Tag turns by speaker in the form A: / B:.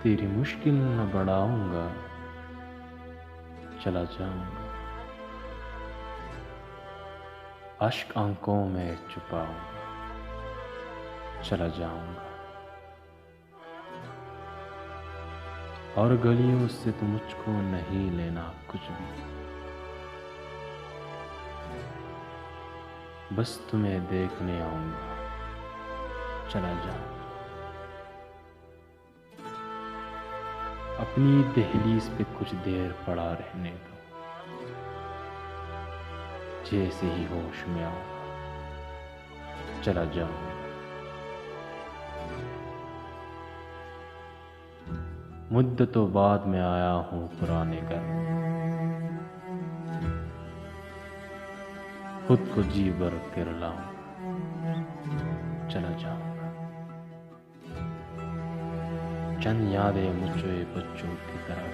A: तेरी मुश्किल न बढ़ाऊंगा, चला जाऊंगा। अश्क आंखों में छुपाऊंगा, चला जाऊंगा। और गलियों से तो मुझको नहीं लेना कुछ भी, बस तुम्हें देखने आऊंगा, चला जाऊंगा। अपनी दहलीज पे कुछ देर पड़ा रहने दो, जैसे ही होश में आऊंगा, चला जाऊंगा। मुद्दतों बाद में आया हूँ पुराने घर, खुद को जी भर के रुलाऊंगा, चला जाऊंगा। चंद यादें मुझे बच्चों की तरह